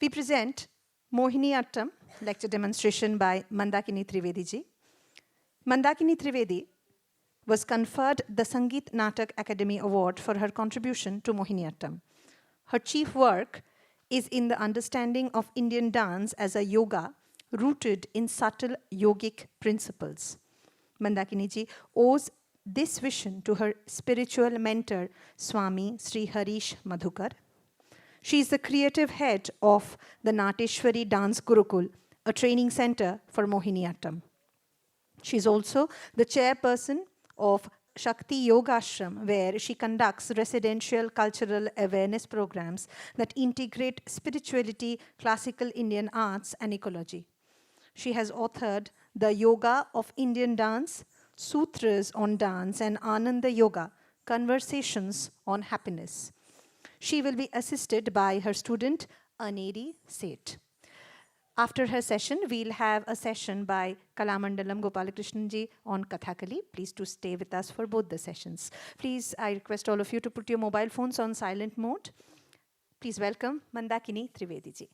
We present Mohiniattam, lecture demonstration by Mandakini Trivedi ji. Mandakini Trivedi was conferred the Sangeet Natak Akademi Award for her contribution to Mohiniattam. Her chief work is in the understanding of Indian dance as a yoga rooted in subtle yogic principles. Mandakini ji owes this vision to her spiritual mentor, Swami Sri Harish Madhukar. She is the creative head of the Nateshwari Dance Gurukul, a training center for Mohiniattam. She is also the chairperson of Shakti Yoga Ashram, where she conducts residential cultural awareness programs that integrate spirituality, classical Indian arts, and ecology. She has authored The Yoga of Indian Dance, Sutras on Dance, and Ananda Yoga, Conversations on Happiness. She will be assisted by her student, Aneri Seth. After her session, we'll have a session by Kalamandalam Gopalakrishnan ji on Kathakali. Please do stay with us for both the sessions. Please, I request all of you to put your mobile phones on silent mode. Please welcome Mandakini Trivedi ji.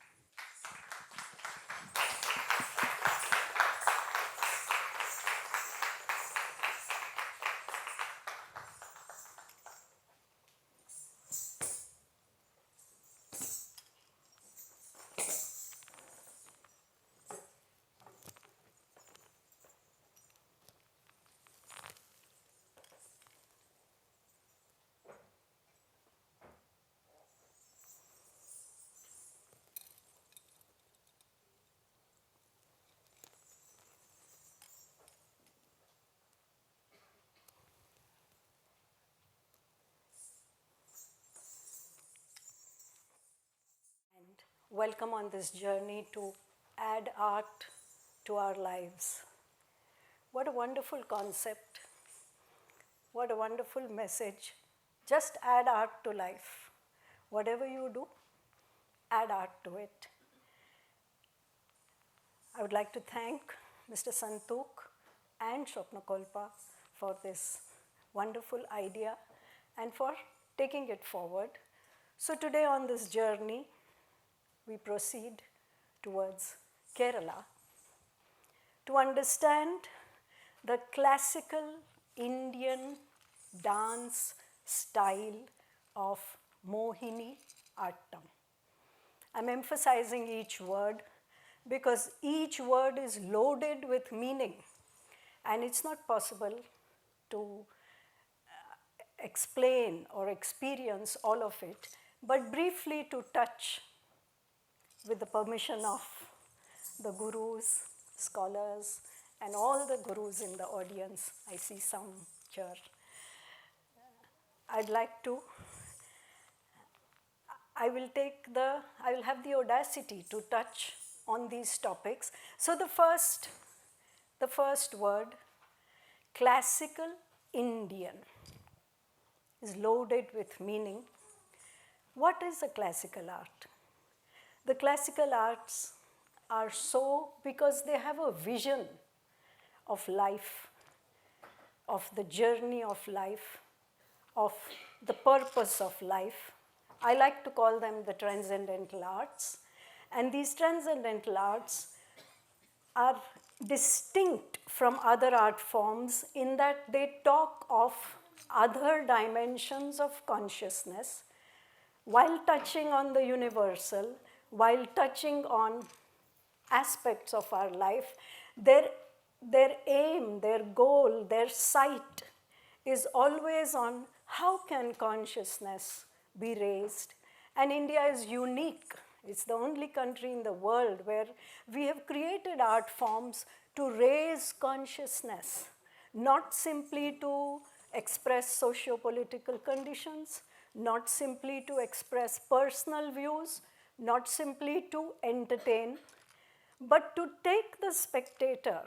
Welcome on this journey to add art to our lives. What a wonderful concept. What a wonderful message. Just add art to life. Whatever you do, add art to it. I would like to thank Mr. Santook and Swapna Kolpa for this wonderful idea and for taking it forward. So today on this journey, we proceed towards Kerala to understand the classical Indian dance style of Mohiniattam. I'm emphasizing each word because each word is loaded with meaning, and it's not possible to explain or experience all of it, but briefly to touch with the permission of the gurus, scholars, and all the gurus in the audience. I see some here. I will have the audacity to touch on these topics. So the first word, classical Indian, is loaded with meaning. What is a classical art? The classical arts are so because they have a vision of life, of the journey of life, of the purpose of life. I like to call them the transcendental arts. And these transcendental arts are distinct from other art forms in that they talk of other dimensions of consciousness while touching on the universal, while touching on aspects of our life. Their aim, their goal, their sight is always on how can consciousness be raised. And India is unique. It's the only country in the world where we have created art forms to raise consciousness, not simply to express socio-political conditions, not simply to express personal views, not simply to entertain, but to take the spectator,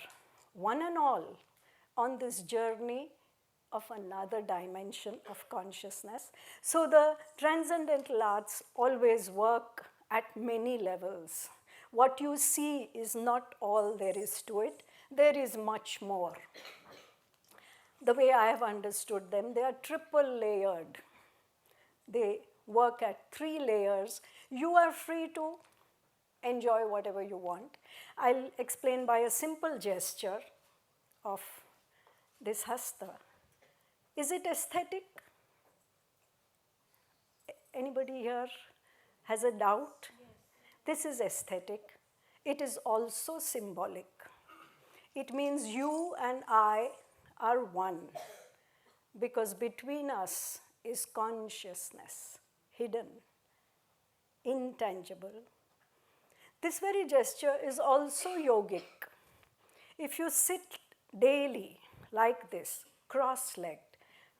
one and all, on this journey of another dimension of consciousness. So the transcendental arts always work at many levels. What you see is not all there is to it. There is much more. The way I have understood them, they are triple layered. They work at 3 layers. You are free to enjoy whatever you want. I'll explain by a simple gesture of this hasta. Is it aesthetic? Anybody here has a doubt? Yes. This is aesthetic. It is also symbolic. It means you and I are one, because between us is consciousness, hidden, intangible. This very gesture is also yogic. If you sit daily like this, cross-legged,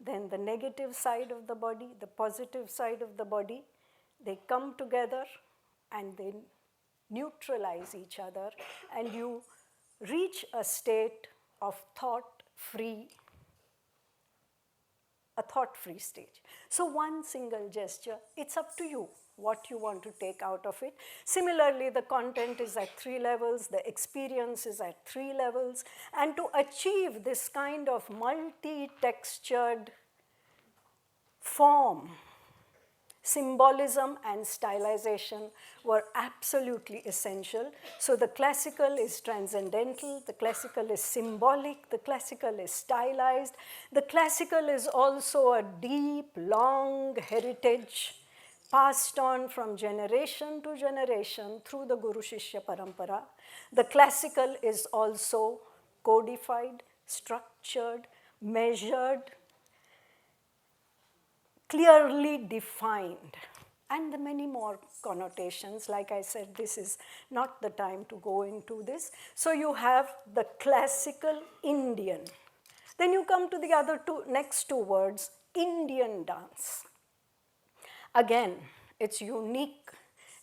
then the negative side of the body, the positive side of the body, they come together and they neutralize each other, and you reach a state of thought-free, a thought-free stage. So one single gesture, it's up to you what you want to take out of it. Similarly, the content is at 3 levels, the experience is at 3 levels, and to achieve this kind of multi-textured form, symbolism and stylization were absolutely essential. So the classical is transcendental, the classical is symbolic, the classical is stylized. The classical is also a deep, long heritage passed on from generation to generation through the Guru Shishya Parampara. The classical is also codified, structured, measured, clearly defined, and the many more connotations. Like I said, this is not the time to go into this. So you have the classical Indian. Then you come to the other next two words, Indian dance. Again, it's unique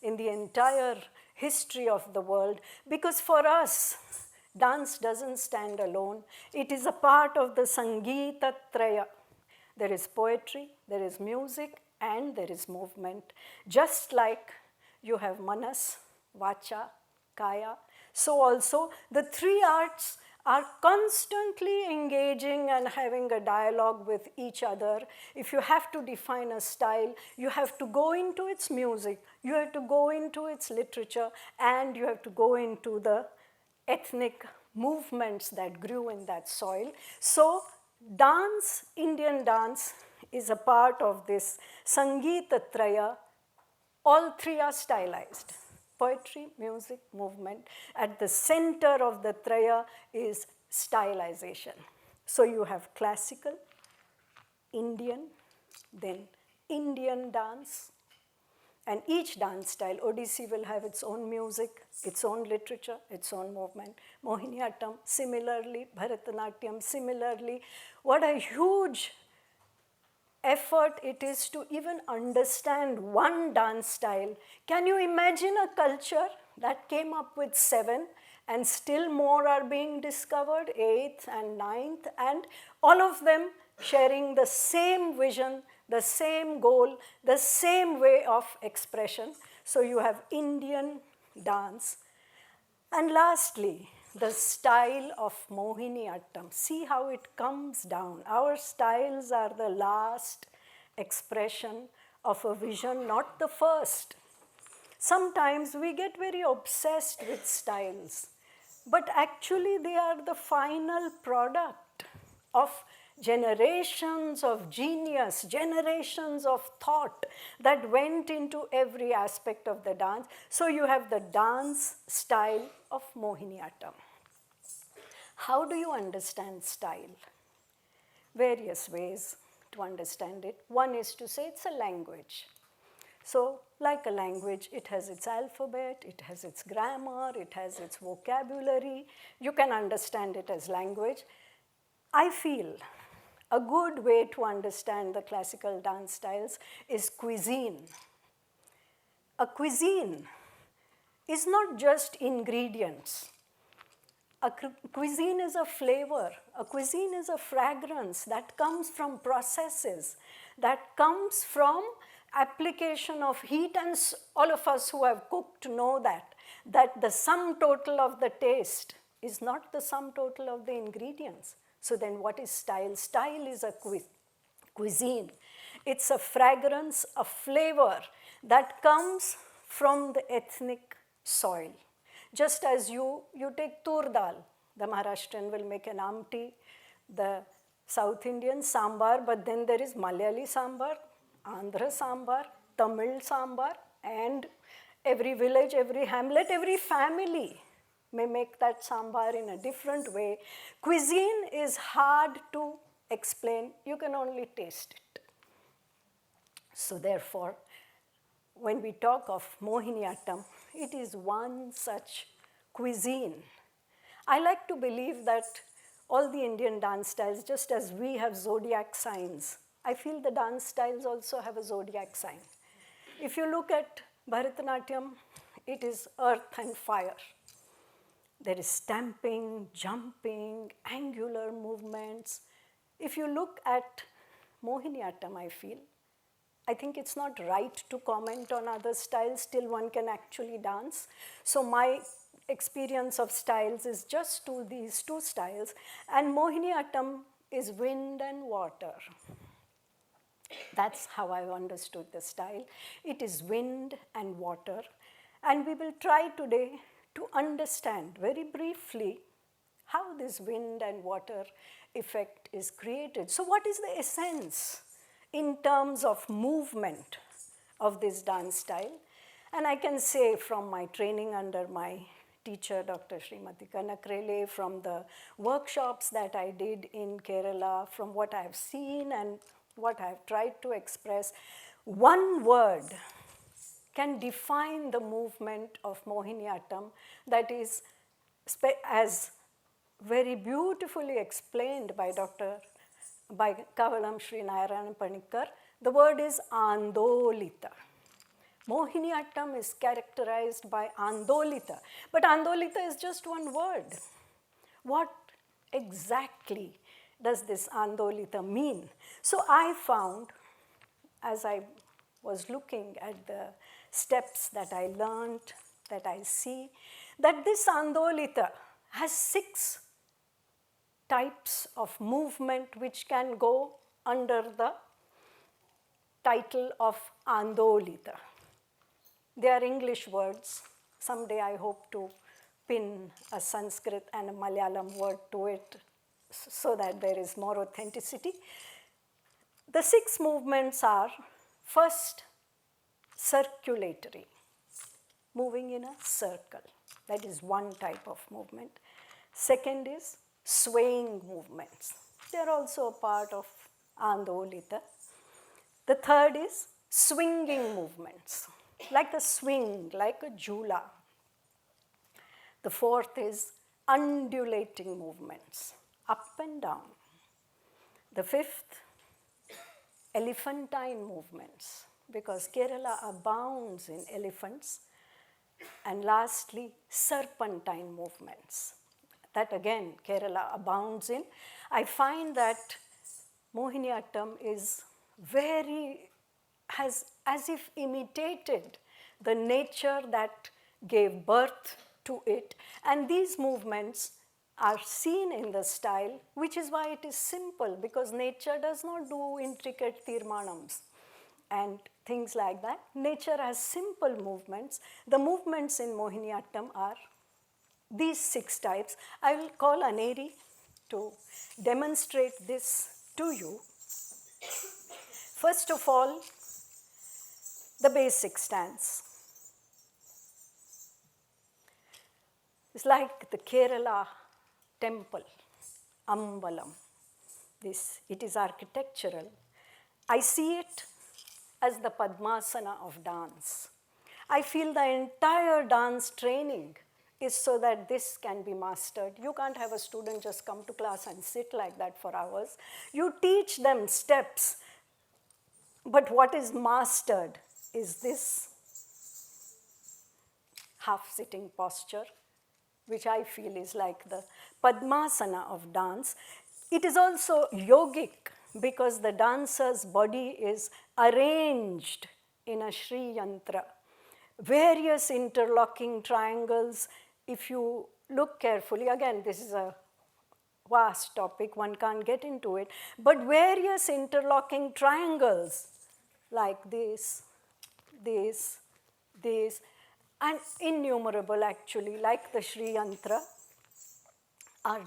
in the entire history of the world, because for us, dance doesn't stand alone. It is a part of the Sangeet Traya. There is poetry, there is music, and there is movement. Just like you have manas, vacha, kaya, so also the 3 arts are constantly engaging and having a dialogue with each other. If you have to define a style, you have to go into its music, you have to go into its literature, and you have to go into the ethnic movements that grew in that soil. So dance, Indian dance, is a part of this Sangeet Traya. All 3 are stylized. Poetry, music, movement. At the center of the Traya is stylization. So you have classical, Indian, then Indian dance. And each dance style, Odissi will have its own music, its own literature, its own movement. Mohiniattam, similarly. Bharatanatyam, similarly. What a huge effort it is to even understand one dance style. Can you imagine a culture that came up with 7 and still more are being discovered, 8th and 9th, and all of them sharing the same vision, the same goal, the same way of expression. So you have Indian dance. And lastly, the style of Mohiniattam. See how it comes down. Our styles are the last expression of a vision, not the first. Sometimes we get very obsessed with styles, but actually they are the final product of generations of genius, generations of thought that went into every aspect of the dance. So you have the dance style of Mohiniattam. How do you understand style? Various ways to understand it. One is to say it's a language. So like a language, it has its alphabet, it has its grammar, it has its vocabulary. You can understand it as language. I feel a good way to understand the classical dance styles is cuisine. A cuisine is not just ingredients. A cuisine is a flavor. A cuisine is a fragrance that comes from processes, that comes from application of heat, and all of us who have cooked know that the sum total of the taste is not the sum total of the ingredients. So then what is style? Style is a cuisine. It's a fragrance, a flavor that comes from the ethnic soil. Just as you take tur dal, the Maharashtrian will make an amti, the South Indian sambar, but then there is Malayali sambar, Andhra sambar, Tamil sambar, and every village, every hamlet, every family may make that sambar in a different way. Cuisine is hard to explain, you can only taste it. So therefore, when we talk of Mohiniattam, it is one such cuisine. I like to believe that all the Indian dance styles, just as we have zodiac signs, I feel the dance styles also have a zodiac sign. If you look at Bharatanatyam, it is earth and fire. There is stamping, jumping, angular movements. If you look at Mohiniattam, I think it's not right to comment on other styles till one can actually dance. So my experience of styles is just to these two styles. And Mohiniattam is wind and water. That's how I understood the style. It is wind and water. And we will try today to understand very briefly how this wind and water effect is created. So what is the essence in terms of movement of this dance style? And I can say from my training under my teacher, Dr. Srimati Kanakrele, from the workshops that I did in Kerala, from what I have seen and what I have tried to express, one word can define the movement of Mohiniattam that is, as very beautifully explained by Kavalam Sri Narayan Panikkar, the word is Andolita. Mohiniattam is characterized by Andolita, but Andolita is just one word. What exactly does this Andolita mean? So I found, as I was looking at the steps that I learned, that I see, that this Andolita has 6 types of movement which can go under the title of Andolita. They are English words. Someday I hope to pin a Sanskrit and a Malayalam word to it so that there is more authenticity. The 6 movements are, first, circulatory, moving in a circle. That is one type of movement. Second is swaying movements. They are also a part of Andolita. The third is swinging movements, like a swing, like a jhula. The fourth is undulating movements, up and down. The fifth, elephantine movements, because Kerala abounds in elephants. And lastly, serpentine movements, that again Kerala abounds in. I find that Mohiniattam is has as if imitated the nature that gave birth to it. And these movements are seen in the style, which is why it is simple, because nature does not do intricate tirmanams and things like that. Nature has simple movements. The movements in Mohiniattam are these 6 types. I will call Aneri to demonstrate this to you. First of all, the basic stance. It's like the Kerala temple, Ambalam. It is architectural. I see it as the Padmasana of dance. I feel the entire dance training is so that this can be mastered. You can't have a student just come to class and sit like that for hours. You teach them steps, but what is mastered is this half-sitting posture, which I feel is like the Padmasana of dance. It is also yogic, because the dancer's body is arranged in a Shri Yantra. Various interlocking triangles, if you look carefully, again, this is a vast topic, one can't get into it, but various interlocking triangles like this, and innumerable actually, like the Sri Yantra.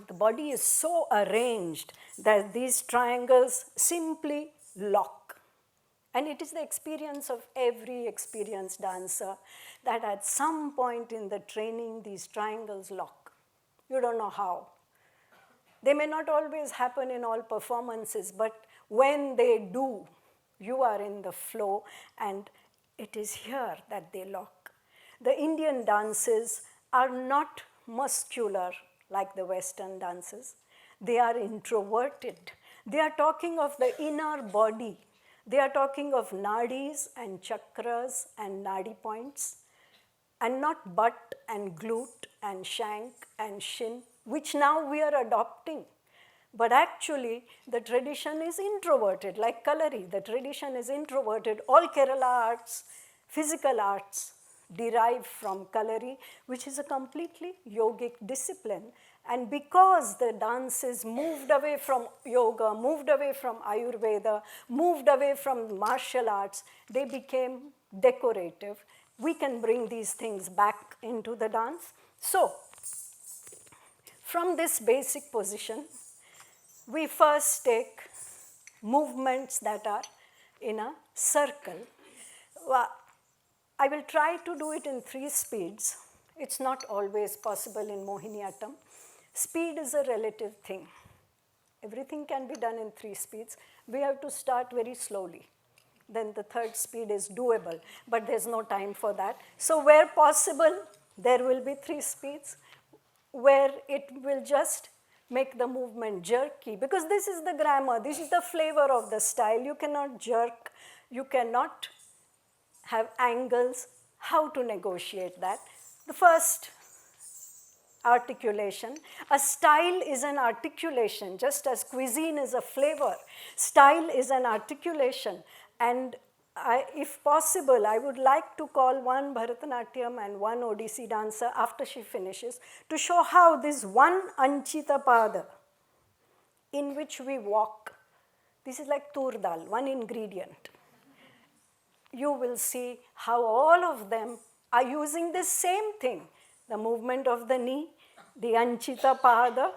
The body is so arranged that these triangles simply lock. And it is the experience of every experienced dancer that at some point in the training, these triangles lock. You don't know how. They may not always happen in all performances, but when they do, you are in the flow, and it is here that they lock. The Indian dances are not muscular like the Western dances. They are introverted. They are talking of the inner body. They are talking of nadis and chakras and nadi points, and not butt and glute and shank and shin, which now we are adopting. But actually, the tradition is introverted, like Kalari. The tradition is introverted. All Kerala arts, physical arts, derive from Kalari, which is a completely yogic discipline. And because the dances moved away from yoga, moved away from Ayurveda, moved away from martial arts, they became decorative. We can bring these things back into the dance. So, from this basic position, we first take movements that are in a circle. Well, I will try to do it in 3 speeds. It's not always possible in Mohiniattam. Speed is a relative thing. Everything can be done in 3 speeds. We have to start very slowly. Then the 3rd speed is doable, but there's no time for that. So where possible, there will be 3 speeds, where it will just make the movement jerky, because this is the grammar, this is the flavor of the style. You cannot jerk, you cannot have angles. How to negotiate that? The first, articulation. A style is an articulation, just as cuisine is a flavor. Style is an articulation. And if possible, I would like to call one Bharatanatyam and one Odissi dancer after she finishes to show how this one Anchita Pada, in which we walk, this is like tur dal, one ingredient. You will see how all of them are using the same thing, the movement of the knee, the Anchita Pada,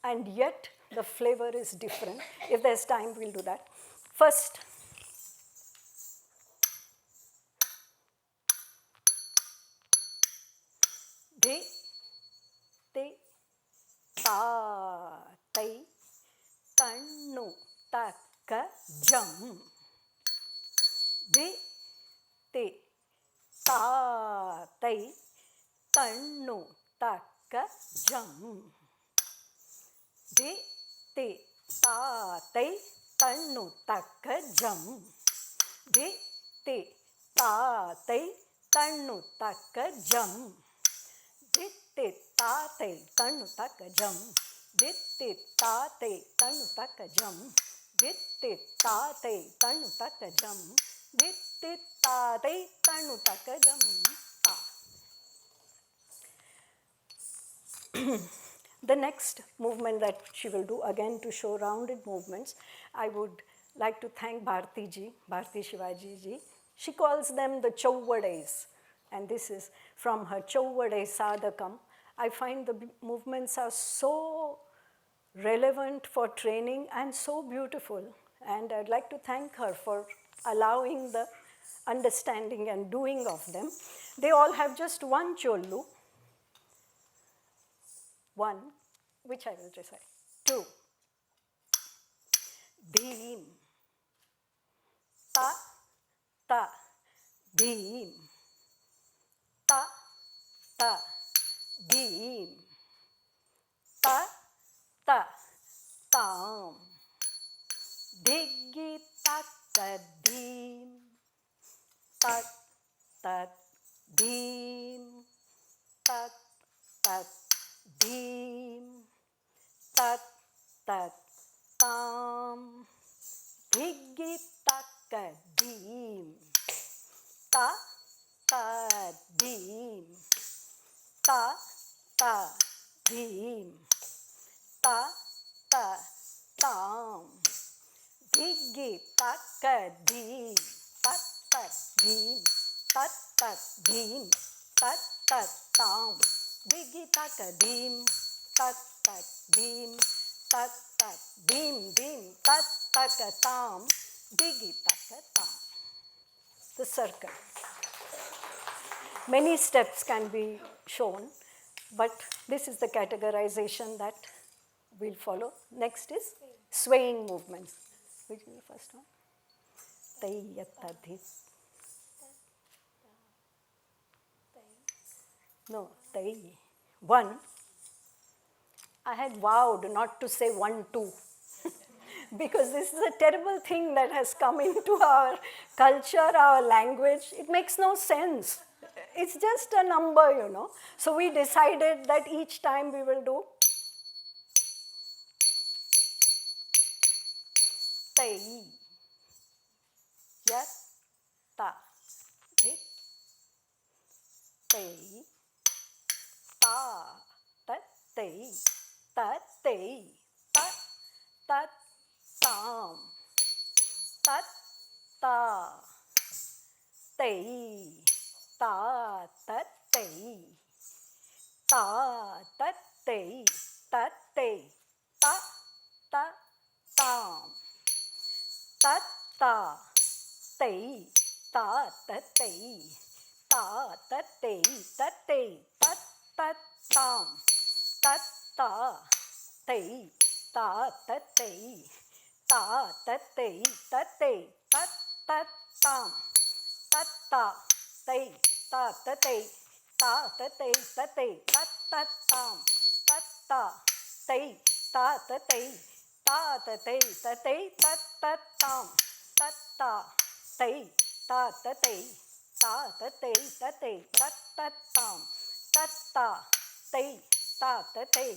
and yet the flavor is different. If there's time, we'll do that. First, de, te, ta, tai, tannu, taka, jam. De, te, ta, tai, tannu, taka, jam. De, te, ta, tai, tannu, taka, jam. De, te, ta, tai, tannu, taka, jam. De, te, ta, tai, tannu, taka, jam. De, te, ta, tai, tannu, taka, jam. De, te, ta, tai, tannu, taka, jam. De, te, ta, tai, tannu, taka, jam. Ta. The next movement that she will do, again to show rounded movements, I would like to thank Bharti ji, Bharti Shivaji ji. She calls them the Chauvades, and this is from her Chauvade Sadhakam. I find the movements are so relevant for training and so beautiful, and I'd like to thank her for allowing the understanding and doing of them. They all have just one chollu. 1, which I will recite. 2, Bhim, ta, ta, Bhim, ta, ta, Bhim, ta, ta, tam, Dhiggi, taka, Bhim, tat, tat, Bhim, tat, tat, Bhim, tat, tat, tam, Dhiggi, taka, Bhim, ta, ta, Bhim, ta, ta, Bhim, ta, ta, tam, Dhiggi, taka, Bhim, tat, tat, Bhim, tat tat dheem, tat tat tam, digi taka dheem, tat tat dheem, tat tat dheem dheem, tat taka tam, digi taka tam. The circle. Many steps can be shown, but this is the categorization that we'll follow. Next is swaying movements. Which is the first one? Tayyatadhi. No, tay. One. I had vowed not to say 1, 2. Because this is a terrible thing that has come into our culture, our language. It makes no sense. It's just a number, you know. So we decided that each time we will do tay, yat, ta, dhit, tay, ta, tat, tay, tat, tay, tat, tat, tam, tat, ta, tay, ta, tat, tay, ta, tat, tay, tat, tay, ta, ta, tam, tat, ta, tay, ta, tat, tay, ta, tat, tay, tat, tay, tat, tat, tam, tat, ta, tay, ta, tat, tay, ta, tat, tay, tat, tay, tat, tat, tam, tat, ta, tay, ta, tat, tay, ta, tat, tay, tat, tay, tat, tat, tam, tat, ta, tay, ta, tat, tay, ta, tat, tay, tat, tay, tat, tat, tam, tat, ta, tay, ta, tat, tay, ta, tat, tay, tat, tay, tat, tat, tam, tat, ta, tay, ta, tat, tay,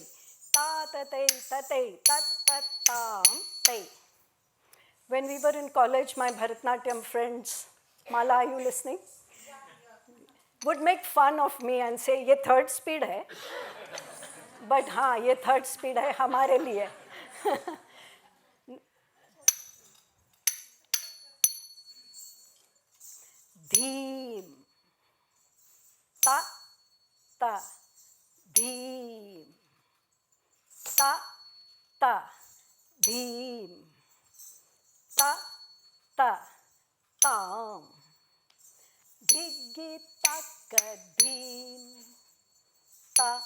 ta, tat, tay, tat, tay, tat, tat, tam, tay. When we were in college, my Bharatanatyam friends, Mala, are you listening? Would make fun of me and say, ये third speed है. But हाँ, ये third speed है हमारे लिए. Dheem, ta, ta, dheem, ta, ta, dheem, ta, ta, tam, dhiggi taka dheem, ta,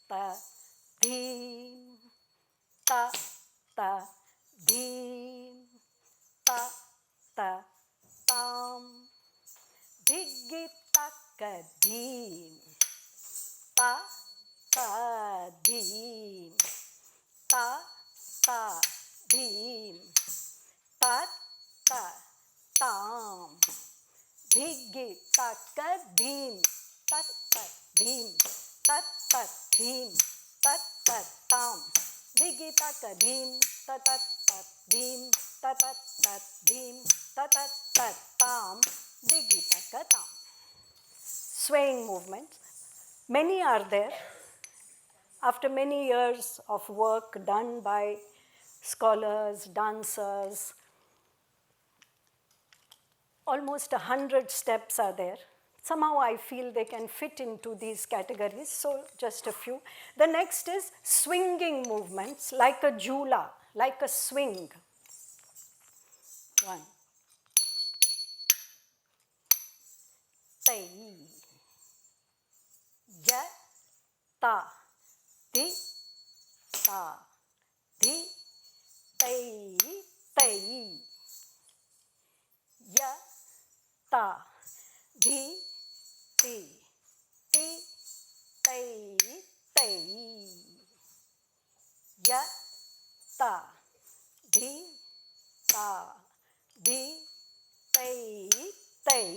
ta, dheem, ta, ta, dheem, ta, ta, tam, dhiggi taka dheem, ta, ta, dheem, ta, ta, dheem, ta, ta, tam, dhiggi taka dheem, tat tat dheem, tat tat dheem, tat tat tam, dhiggi taka dheem, tat tat tat dheem, tat tat tat dheem, tat tat tat tam, dhiggi taka tam. Swaying movements. Many are there. After many years of work done by scholars, dancers, almost 100 steps are there. Somehow I feel they can fit into these categories, so just a few. The next is swinging movements, like a jhula, like a swing. One. Tay, ya, ta, di, ta, di, tay, tay, ya, ta, di, ti, ti, tay, tay, ya, ta, di, ta, di, tay, tay,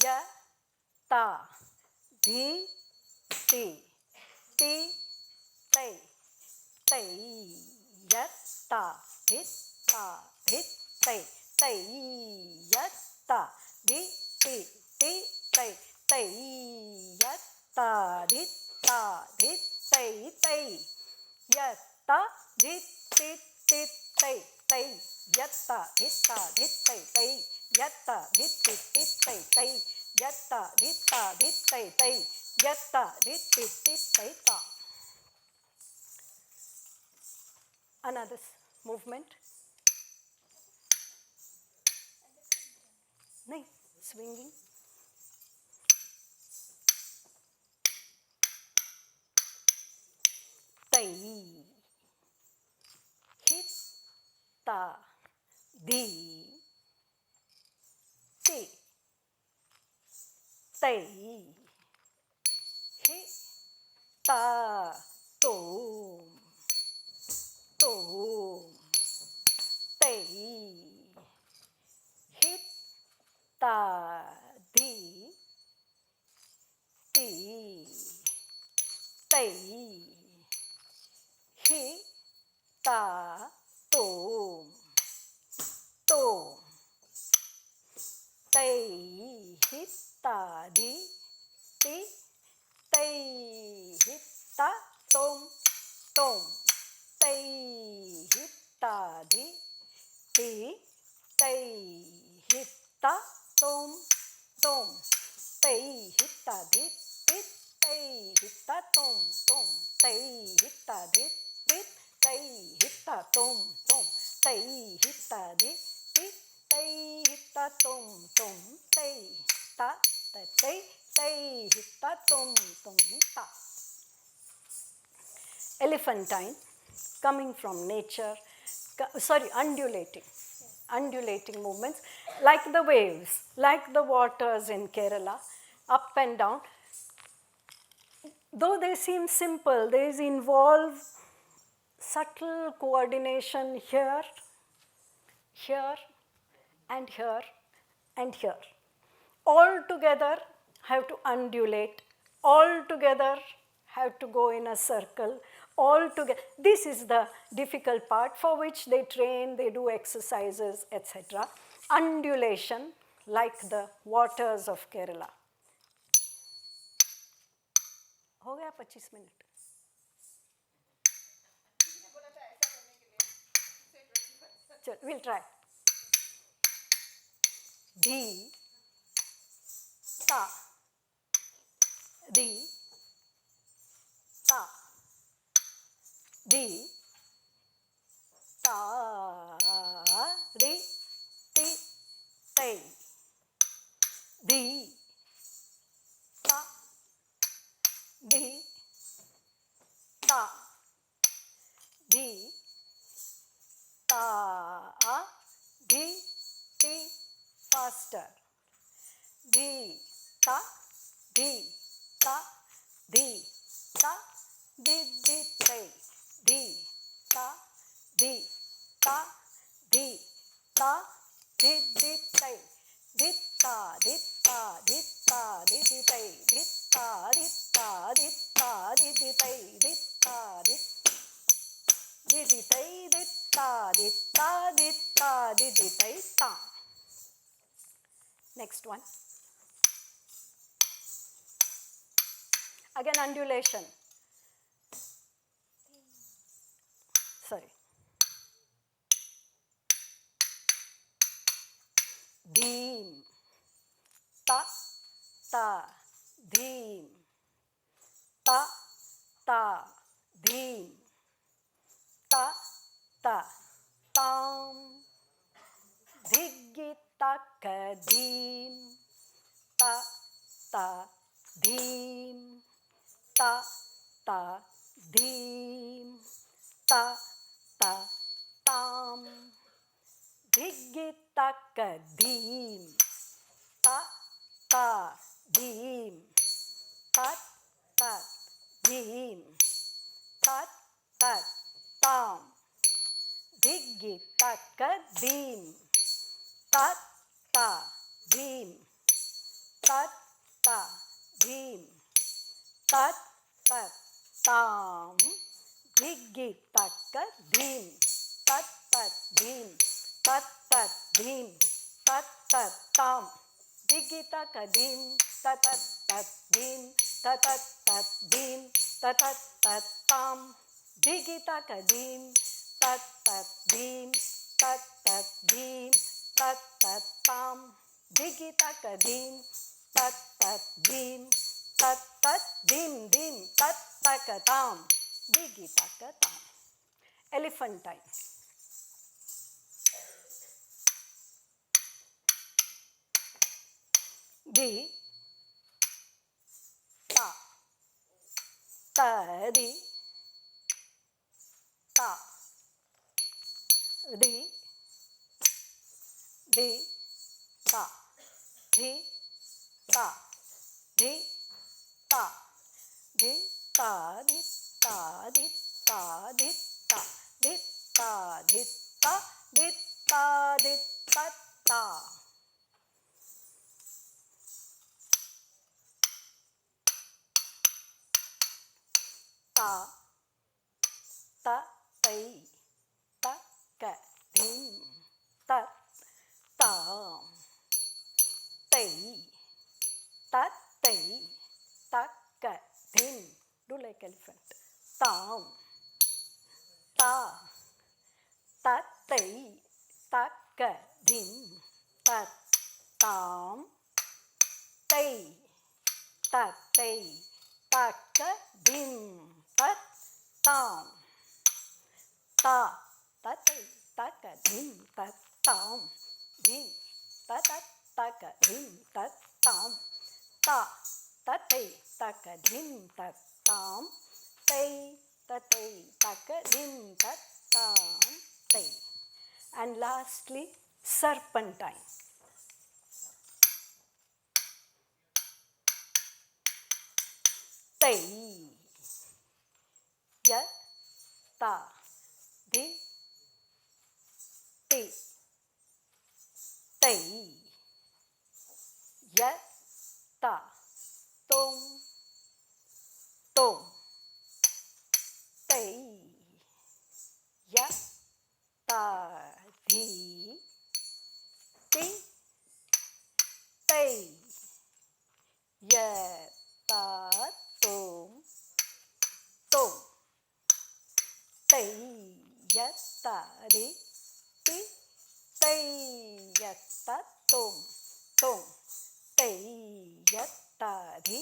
ya, ta, di, ti, ti, tay, tay, ya, ta, di, ta, di, tay, tay, ya, ta, di, ti, ti, tay, tay, ya, ta, di, tay, tay, ya, ta, di, ti, ti, tay, tay, ya, ta, di, tay, tay, yatta dhit tit tit tai tai, yatta dhitta dhit tai tai, yatta dhit tit tit tai ta. Another movement. Nahi, swinging. Tai, hit, ta, di, ti, tai, hit, ta, tom, tom, tai, hit, ta, di, ti, tai, hi, ta, tom, tom, tai, hit, ta, di, ti, tai, hit, ta, tom, tom, tai, hit, ta, di, ti, tai, hit, ta, tom, tom, tai, hit, ta, di, ti, tai, hit, ta, tom, tom, tai, hit, ta, di, ti, tai, hit, ta, tom, tom, tai, hit, ta, di, ti, tai, hit, ta, tom, tom, tai, ta, ta, tai, tai, hit, ta, tom, tom, ta. Elephantine, coming from nature, undulating movements, like the waves, like the waters in Kerala, up and down. Though they seem simple, they involve subtle coordination here, here, and here, and here. All together have to undulate, all together have to go in a circle, all together. This is the difficult part for which they train, they do exercises, etc. Undulation, like the waters of Kerala. हो गया 25 minute. We'll try. Di, ta, di, ta, di, ta, di, ti, tai, di, ta, di, ta, di, ta, di, ti, faster. Di, ta, di, ta, di, ta, di, tai, di, ta, di, ta, di, ta, di, tai, di, ta, di, ta, di, ta, di, tai, di, ta, di, ta, di, ta, di, tai, di, ta, di, tai, di, ta, di, ta, di, ta, di, tai, ta. Next one. Again, undulation. Sorry. Dheem, ta, ta, dheem, ta, ta, dheem, ta, ta, tam, dhigitaka dheem, ta, ta, dheem, ta, ta, dheem, ta, ta, tam, dhigitaka dheem, ta, ta, dheem, ta, ta, dheem, ta, ta, tam, dhigitaka dheem, ta, ta, dheem, ta, ta, dheem, ta, ta, tam, dhigitaka dheem, ta, ta, dheem, ta, ta, dheem, ta, ta, tam, dhigitaka dheem, ta, ta, dheem, ta, ta, dheem, ta, ta, tam, dhigitaka dheem, ta, ta, dheem, ta, ta, dheem, tat tat tam, digi taka dim, tat tat dim, tat tat dim dim, tat taka tam, digi taka tam. Elephant time. Di, ta, ta di, ta, di, di, ta, di, ta, di, ta, di, ta, di, ta, di, ta, di, ta, di, ta, di, ta, di, ta, di, ta, ta. Ta, ta, tai, ta, ka, dim, ta, ta, tai, ta, tai, ta, ka, dim. Do like elephant. Tam, ta, ta, tai, ta, ka, dim, ta, tam, tai, ta, tai, ta, ka, dim, ta, tam. Ta, ta, tai, ta, ka, dim, ta, tam, dim, ta, ka, dim, ta, tam, ta, ta, tai, ta, ka, dim, ta, tam, tai, ta, tai, ta, ka, dim, ta, tam, tai. And lastly, serpentine. Tai, ya, ta, di, ti, tai, ya, ta, tom, tom, tai, ya, ta, di, ti, tai, ya, ta, tom, tom, tai, ya, ta, di, ti, tai, ya, ta, tom, tom, tai, ya, ta, di,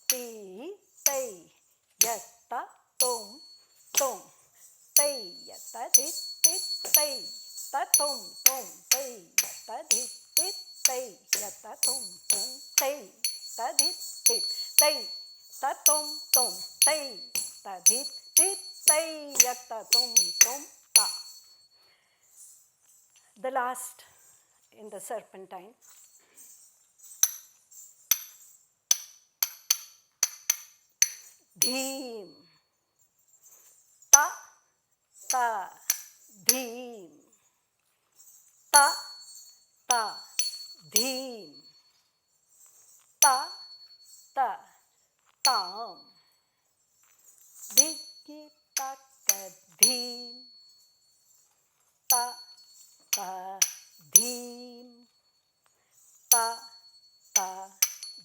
ti, tai, ya, ta, tom, tom, tai, ya, ta, di, ti, tai, ta, tom, tom, tai, ya, ta, di, ti, tai, ya, ta, tom, tom, tai, ta, di, ti, tai, ta, tom, tom, tai, ta, di, ti, tai, ya, ta, tom, tom, ta. The last in the serpentine. Dheem, ta, ta, dheem, ta, ta, dheem, ta, ta, tam, digi, taka, dheem, ta, ta, dheem, ta, ta,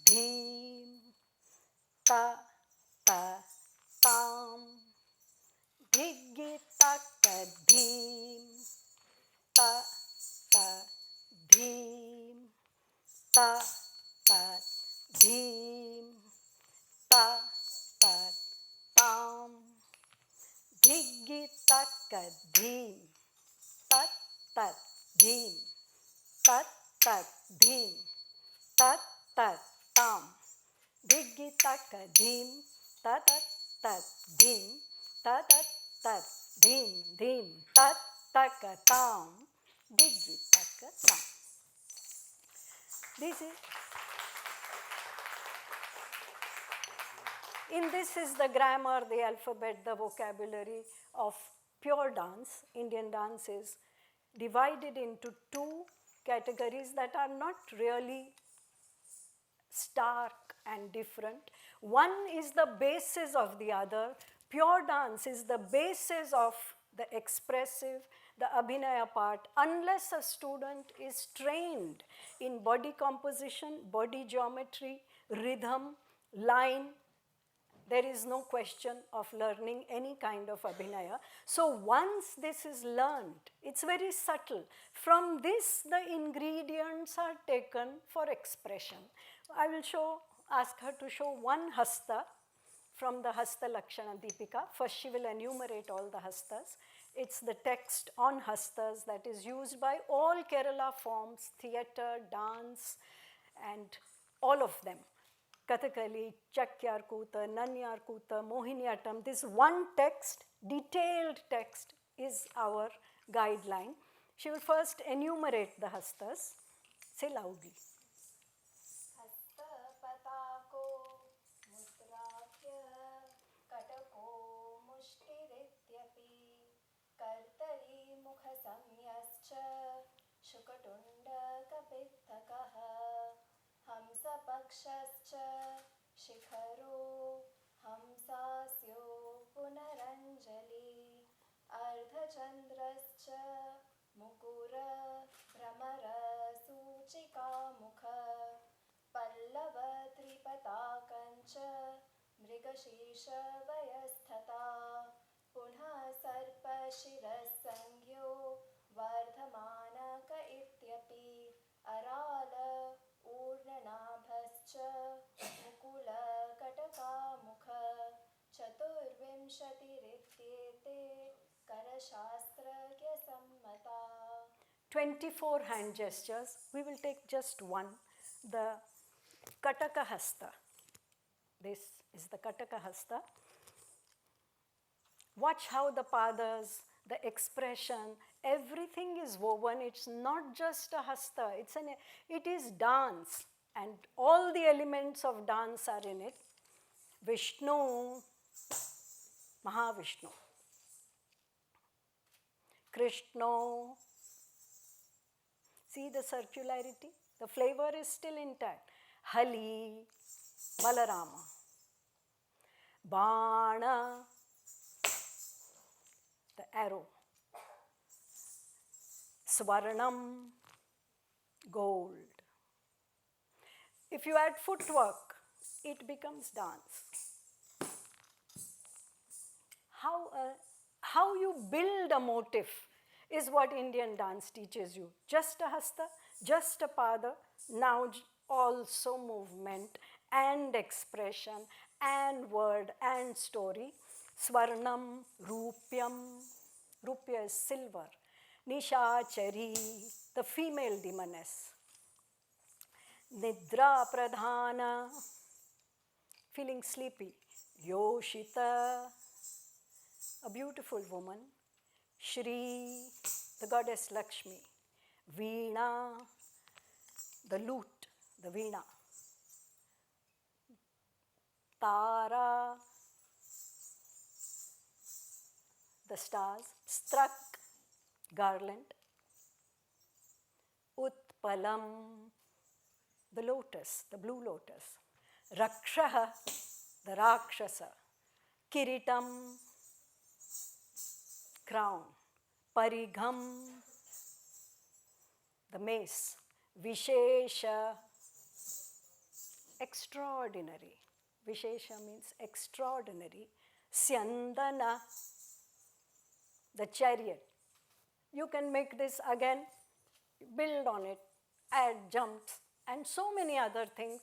dheem, ta, ta, tam, digi, taka, dheem, ta, ta, dheem, ta, ta, dheem, ta, ta, tam, digi, taka, dheem, ta, ta, dheem, ta, ta, dheem, ta, ta, tam, digi, taka, dheem, ta, ta, ta, dheem, ta, ta, ta, dheem, dheem, ta, taka, tam, digi, taka, tam. This is the grammar, the alphabet, the vocabulary of pure dance. Indian dance is divided into two categories that are not really stark and different. One is the basis of the other. Pure dance is the basis of the expressive, the abhinaya part, unless a student is trained in body composition, body geometry, rhythm, line, there is no question of learning any kind of abhinaya. So once this is learned, it's very subtle. From this, the ingredients are taken for expression. I will ask her to show one hasta from the Hasta Lakshana Deepika. First, she will enumerate all the hastas. It's the text on hastas that is used by all Kerala forms, theatre, dance, and all of them. Kathakali, Chakyarkuta, Nanyarkuta, Mohiniattam. This one text, detailed text, is our guideline. She will first enumerate the hastas. Say loudly. हंसपक्षश्च शिखरो हंसास्यो पुनरञ्जलि अर्धचन्द्रश्च मुकुर भ्रमर सूचिकामुख पल्लव त्रिपताकञ्च मृगशीर्षवयस्तथा पुनः सर्पशिरस्संज्ञो वर्धमानक इत्यपि rural ऊर्णनाभश्च मुकुलकटकामुख चतुर्विंशतिरित्येते करशास्त्रज्ञसम्मता. 24 hand gestures. We will take just one, the Kataka Hasta. This is the Kataka Hasta. Watch how the padas, the expression, everything is woven. It's not just a hasta, it is dance. And all the elements of dance are in it. Vishnu, Mahavishnu. Krishna. See the circularity? The flavor is still intact. Hali, Balarama. Bana, the arrow. Svarnam, gold. If you add footwork, it becomes dance. How you build a motif is what Indian dance teaches you. Just a hasta, just a pada, now also movement and expression and word and story. Svarnam, Rupyam, Rupya is silver. Nishachari, the female demoness. Nidra Pradhana, feeling sleepy. Yoshita, a beautiful woman. Shri, the goddess Lakshmi. Veena, the lute, the veena. Tara, the stars. Strak, garland. Utpalam, the lotus, the blue lotus. Rakshaha, the Rakshasa. Kiritam, crown. Parigham, the mace. Vishesha, extraordinary. Vishesha means extraordinary. Syandana, the chariot. You can make this again, build on it, add jumps, and so many other things.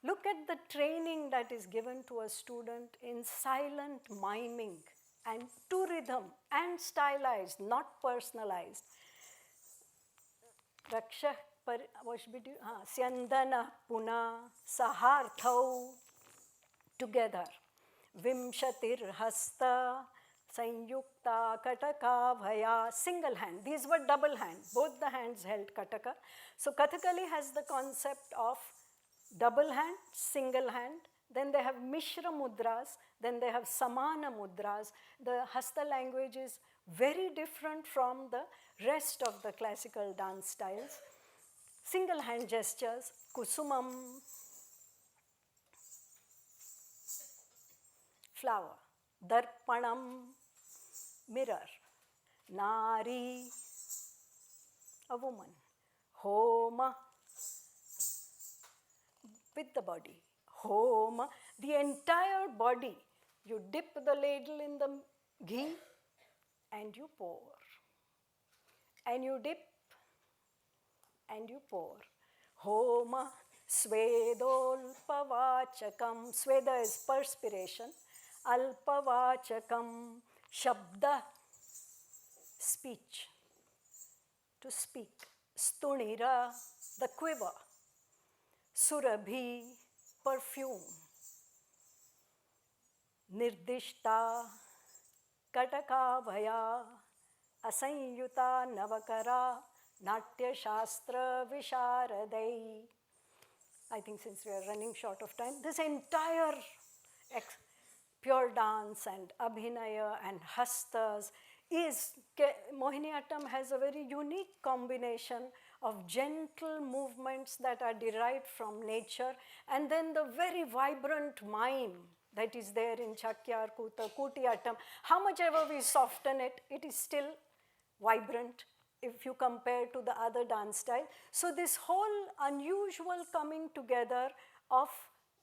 Look at the training that is given to a student in silent miming and to rhythm and stylized, not personalized. Rakshah, what should we do? Syandana, Puna, Saharthau, together. Vimshatir Hasta, Sanyukta, Kataka, Bhaya, single hand. These were double hand. Both the hands held Kataka. So Kathakali has the concept of double hand, single hand. Then they have Mishra Mudras. Then they have Samana Mudras. The Hasta language is very different from the rest of the classical dance styles. Single hand gestures, Kusumam, flower. Darpanam, mirror. Nari, a woman. Homa, with the body. homa, the entire body. You dip the ladle in the ghee and you pour. And you dip and you pour. Homa svedolpavachakam. Sveda is perspiration. Alpavachakam shabda, speech, to speak. Stunira, the quiver. Surabhi, perfume. Nirdishta, katakavaya, asanyuta navakara, natya shastra visharadai. I think since we are running short of time, this entire pure dance and abhinaya and hastas is, Mohiniyattam has a very unique combination of gentle movements that are derived from nature and then the very vibrant mime that is there in Chakyar, Kuta, Kutiyattam. How much ever we soften it, it is still vibrant if you compare to the other dance style. So this whole unusual coming together of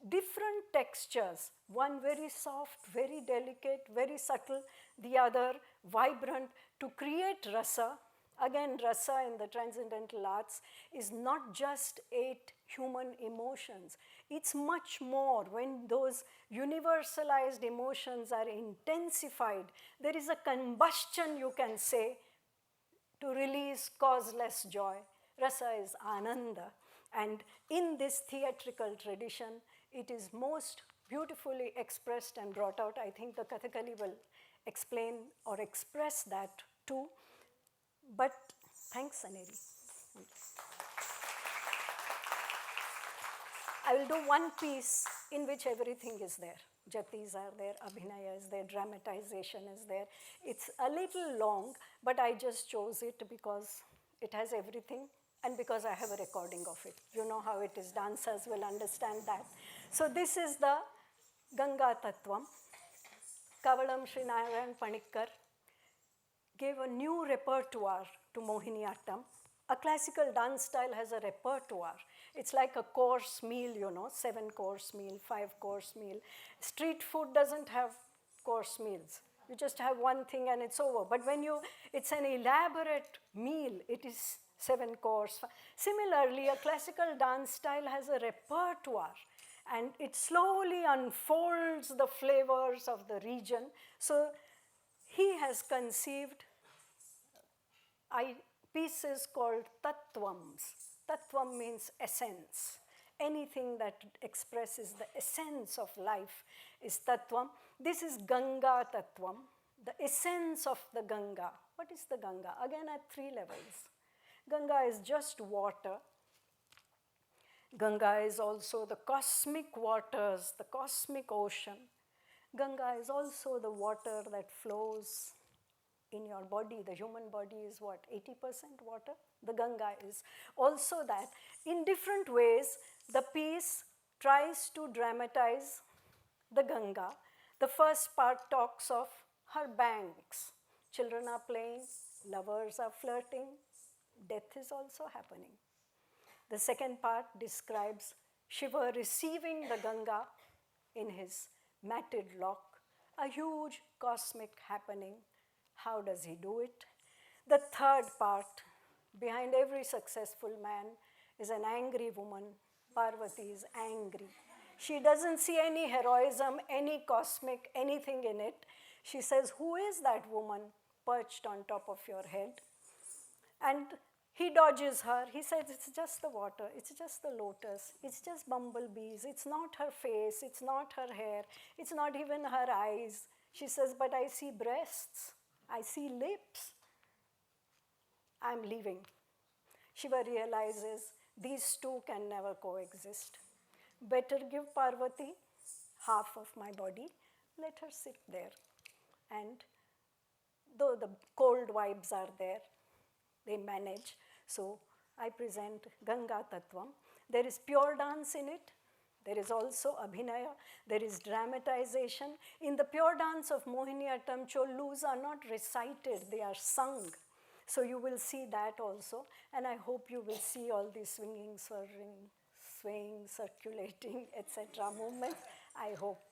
different textures, one very soft, very delicate, very subtle, the other vibrant, to create rasa. Again, rasa in the transcendental arts is not just 8 human emotions. It's much more. When those universalized emotions are intensified, there is a combustion, you can say, to release causeless joy. Rasa is ananda. And in this theatrical tradition, it is most beautifully expressed and brought out. I think the Kathakali will explain or express that too. But thanks, Aneri. I will do one piece in which everything is there. Jatis are there, abhinaya is there, dramatization is there. It's a little long, but I just chose it because it has everything and because I have a recording of it. You know how it is, dancers will understand that. So this is the Ganga Tattvam. Kavalam Srinarayan Panikkar gave a new repertoire to Mohiniyattam. A classical dance style has a repertoire. It's like a course meal, you know, 7-course meal, 5-course meal. Street food doesn't have course meals. You just have one thing and it's over. But when it's an elaborate meal, it is 7-course. Similarly, a classical dance style has a repertoire and it slowly unfolds the flavors of the region. So he has conceived pieces called tattvams. Tattvam means essence. Anything that expresses the essence of life is tattvam. This is Ganga Tattvam, the essence of the Ganga. What is the Ganga? Again, at 3 levels. Ganga is just water. Ganga is also the cosmic waters, the cosmic ocean. Ganga is also the water that flows in your body. The human body is what, 80% water? The Ganga is also that. In different ways, the piece tries to dramatize the Ganga. The first part talks of her banks. Children are playing, lovers are flirting, death is also happening. The second part describes Shiva receiving the Ganga in his matted lock, a huge cosmic happening. How does he do it? The third part, behind every successful man, is an angry woman. Parvati is angry. She doesn't see any heroism, any cosmic, anything in it. She says, who is that woman perched on top of your head? And he dodges her. He says, it's just the water. It's just the lotus. It's just bumblebees. It's not her face. It's not her hair. It's not even her eyes. She says, but I see breasts. I see lips. I'm leaving. Shiva realizes these two can never coexist. Better give Parvati half of my body. Let her sit there. And though the cold vibes are there, they manage. So I present Ganga Tattvam. There is pure dance in it. There is also abhinaya. There is dramatization. In the pure dance of Mohiniyattam, Chollus are not recited, they are sung. So you will see that also. And I hope you will see all these swinging, swaying, circulating, etc. movements, I hope.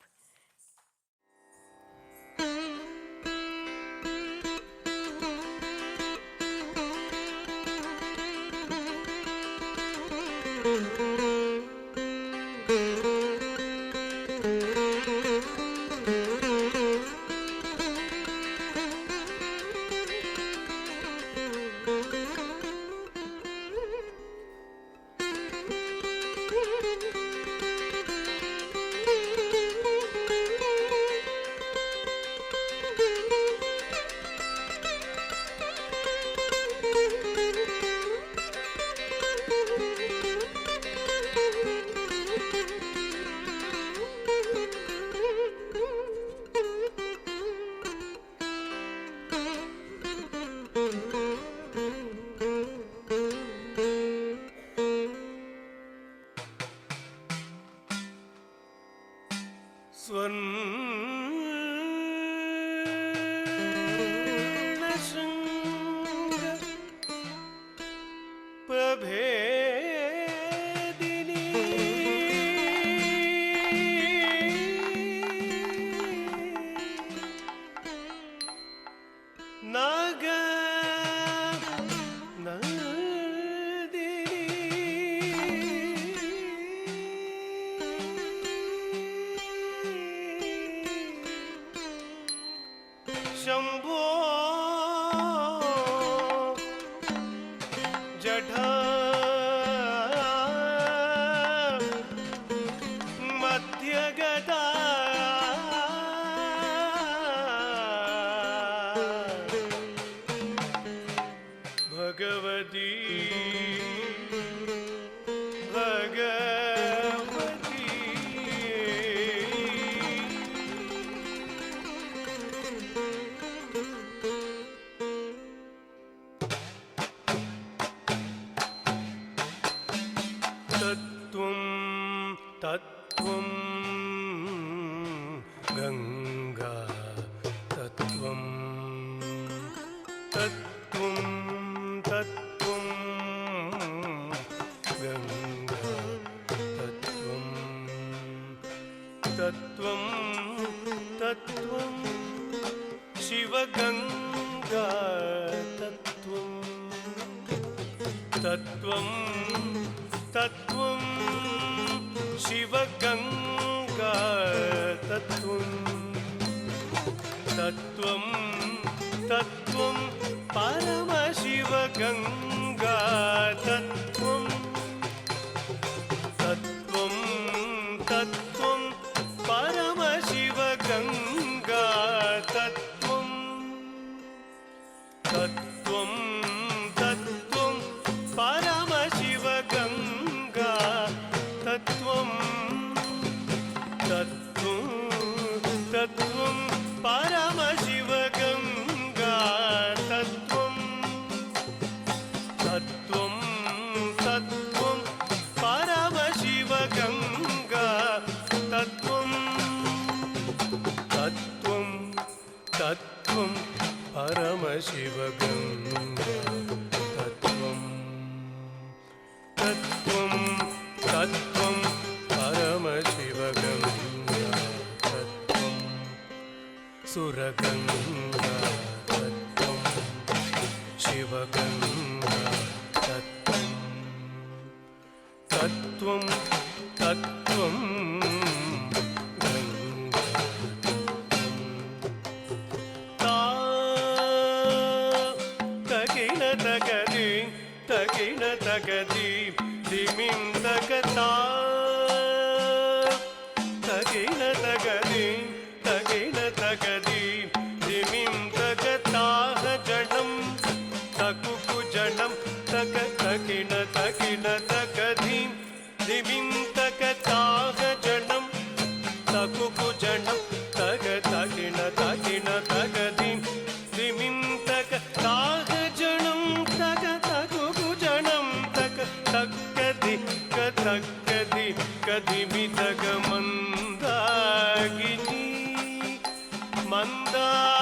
Mandakini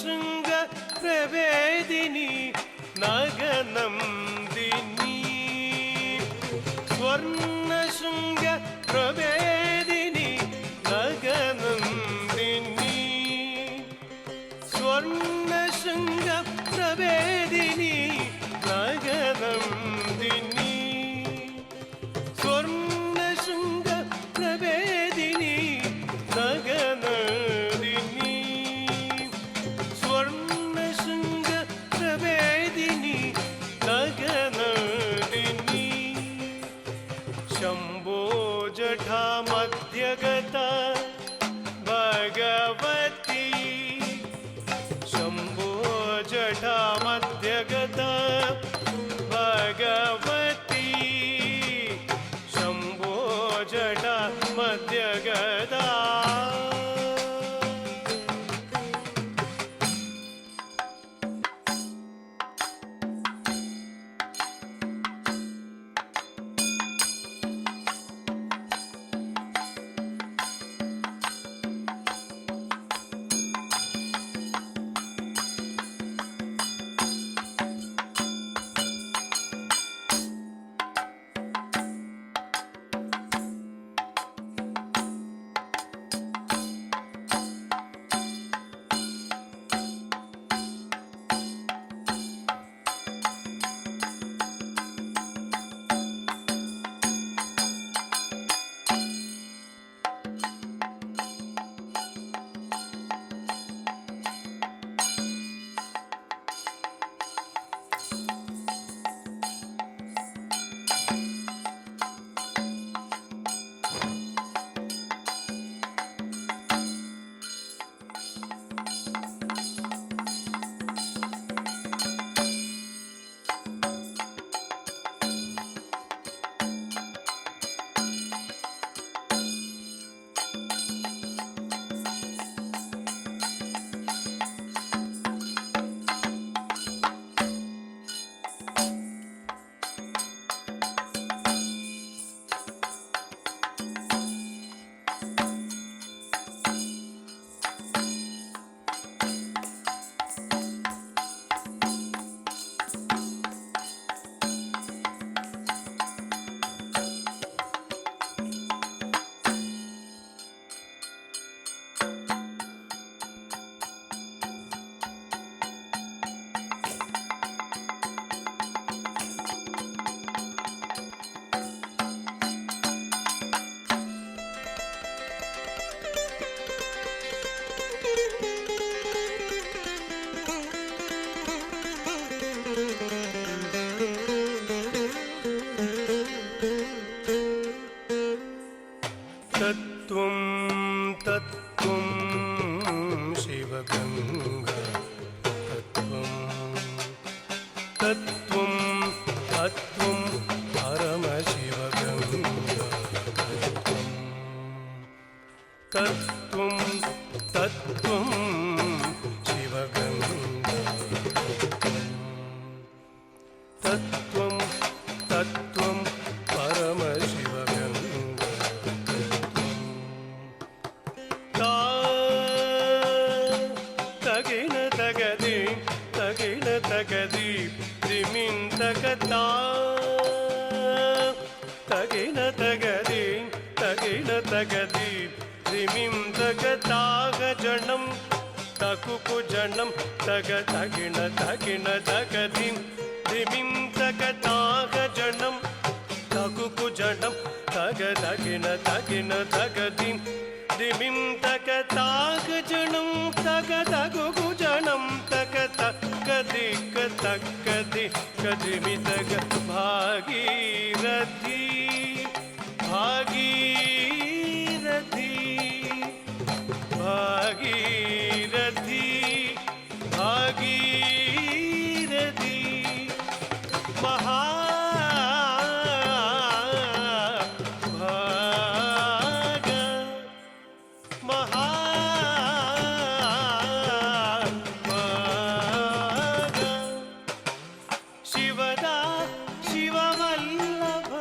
ಸ್ವರ್ಣಶೃಂಗ ಪ್ರವೇದಿನಿ ನಗನಂದಿನಿ ಸ್ವರ್ಣಶೃಂಗ ಪ್ರವೇದಿನಿ ನಗನಂದಿನಿ ಸ್ವರ್ಣಶೃಂಗ ಪ್ರವೇದಿನಿ ನಗನಂದಿನಿ ಸ್ವರ್ಣಶೃಂಗ ಪ್ರವೇದಿನಿ ನಗನಂದಿನಿ ಸ್ವರ್ಣಶೃಂಗ ಪ್ರವೇದಿನಿ ನಗನಂದಿನಿ ಶಂಭೋ ಜಠಾ ಮಧ್ಯಗತ ಭಗವತಿ ಶಂಭೋ ಜಠಾ ಮಧ್ಯಗತ ಭಗವತಿ ಶಂಭೋ ಜಠಾ ಮಧ್ಯಗತ ತತ್ವಂ ತತ್ವಂ ಶಿವಗಂಗಾ ತತ್ವಂ ತತ್ವಂ ತತ್ವಂ ಪರಮ ಶಿವಗಂಗಾ ತತ್ವಂ ತತ್ವಂ ಶಿವಗಂಗಾ ತತ್ವಂ ತತ್ವಂ ಪರಮ ಶಿವಗಂಗಾ ತಗಿಣ ತಗದಿ ತಗಿಣ ತಗದಿ ದಿಮಿಂ ತಗತಾ ತಗಿಣ ತಗದಿ ತಗಿಣ ತಗದಿ ದಿಮಿಂ ತಗತಾಗ ಜಣಂ ತಕುಕು ಜಣಂ ತಗ ತಗಿಣ ತಗಿಣ ತಗದಿ ದಿಮಿಂ ತಗತಾಗ ಜಣಂ ತಕುಕು ಜಣಂ ತಗ ತಗಿಣ ತಗಿಣ ತಗದಿ ದಿಮಿಂ ತಗತಾಗ ಜಣಂ ತಗ ತಗುಕು ಜಣಂ ತಗ ತಕ್ಕದಿ ತಕ್ಕದಿ ಕದಿಮಿ ತಗ ಭಾಗೀರಥಿ ಭಾಗೀರಥಿ ಭಾಗೀರಥಿ ಭಾಗೀರಥಿ ಮಹಾ ಭಾಗ ಮಹಾ ಭಾಗ ಶಿವದ ಶಿವವಲ್ಲಭ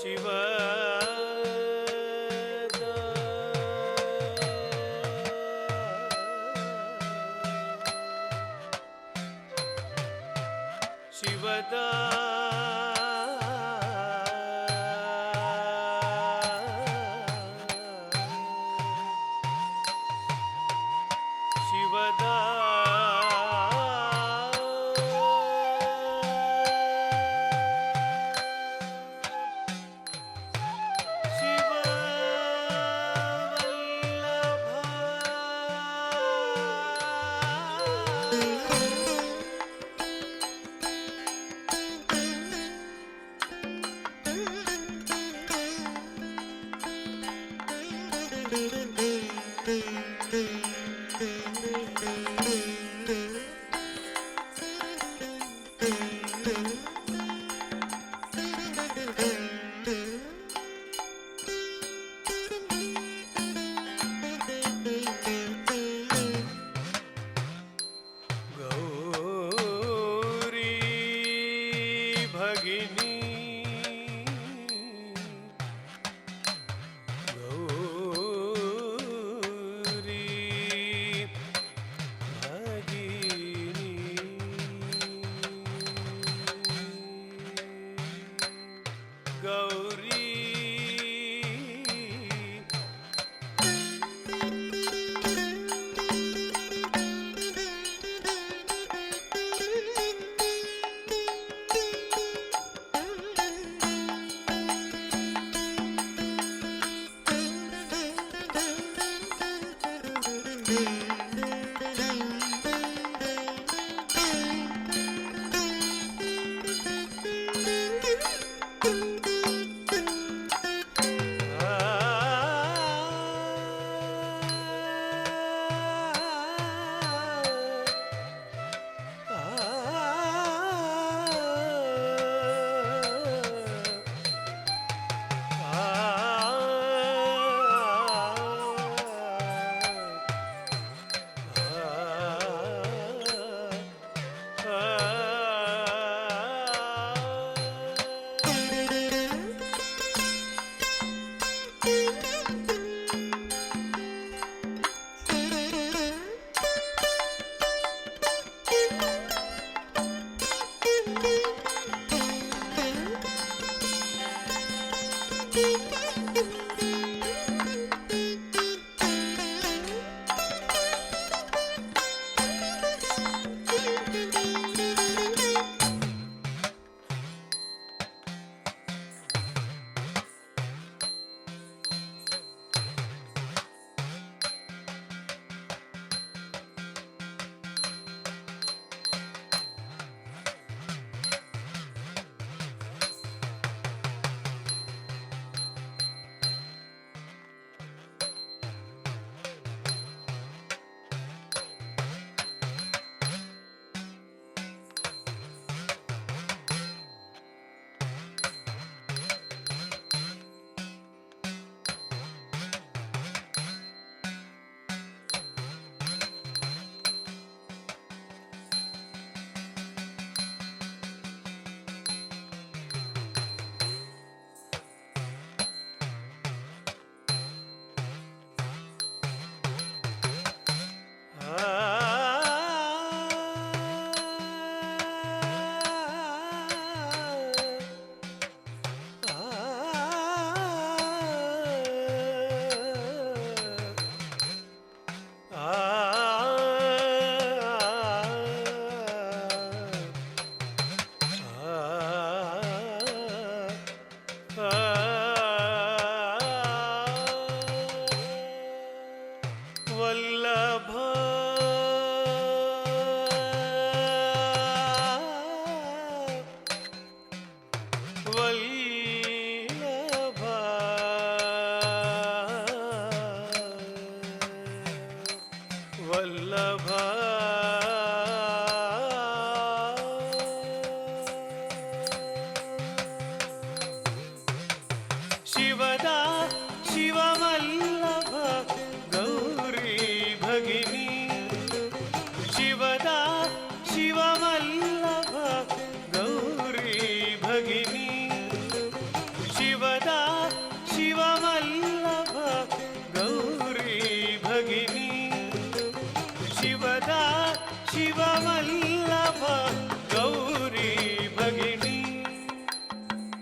शिवदा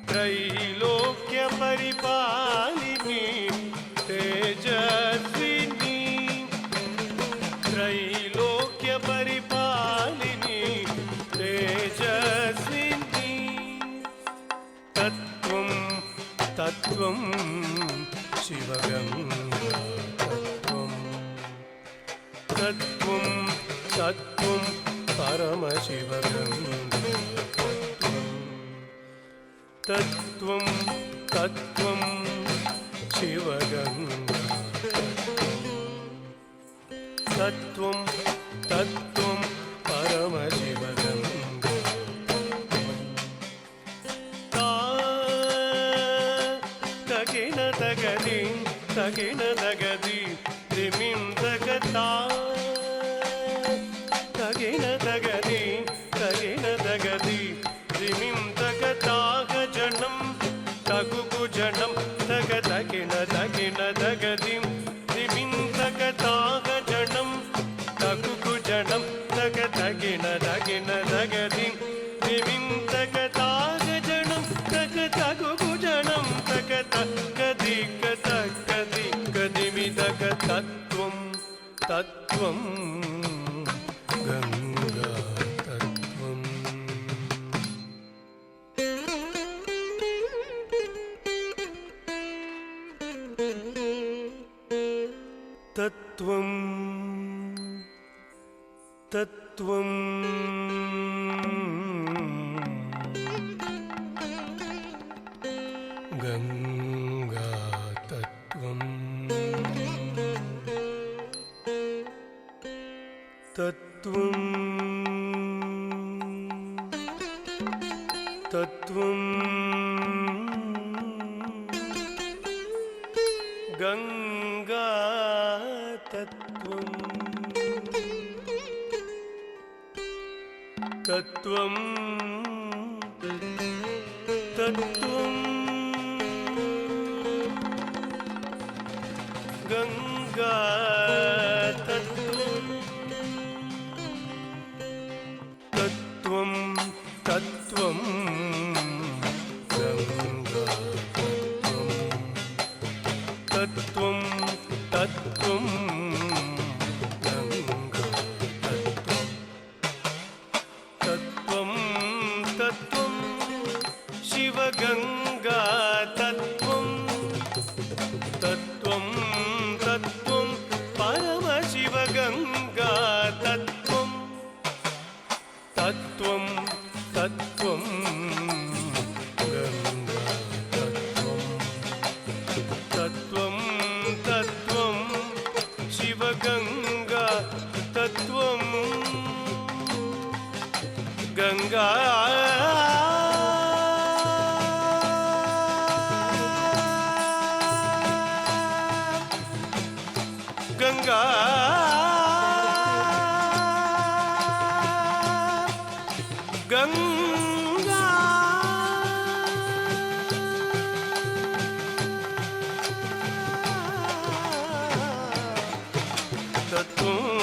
त्रैलोक्य परिपालिनी तेजस्विनी त्रैलोक्य परिपालिनी तेजस्विनी तत्त्वं तत्त्वं शिवगङ्गा तत्त्वं तत्त्वं परमशिवगङ्गा तत्त्वं तत्त्वं शिवगङ्गा तत्त्वं तत्त्वं परमशिवगङ्गा तगिन तगदि तगिन तगदि त्रिमिं तगता तगिन तगदि तगिन तगदि त्रिमिं तगतागजनं तगुकुजनं तगतगिन तगिन तगदिं त्रिमिं तगतागजनं तगुकुजनं तगतगिन तगिन तगदिं त्रिमिं तगतागजनं तगतगुकुजनं तगतगदि गतगदि गदिमि तगतत्वं तत्त्वं गङ्गा तत्त्वम् तत्त्वं तत्त्वं गङ्गा तत्त्वम् तत्त्वं तत्त्वं गङ्गा तत्त्वं तत्त्वं तत्त्वं गङ्गा तत्त्वं तत्त्वं तत्त्वं गङ्गा तत्त्वं तत्त्वं गङ्गा तत्त्वं तत्त्वं शिवगङ्गा तत्त्वं तत्त्वं तत्त्वं परमशिवगङ्गा तत्त्वं तत्त्वं तत्त्वं गङ्गा तत्त्वं तत्त्वं तत्त्वं शिवगङ्गा तत्त्वं गङ्गा गङ्गा गङ्गा तत्त्वं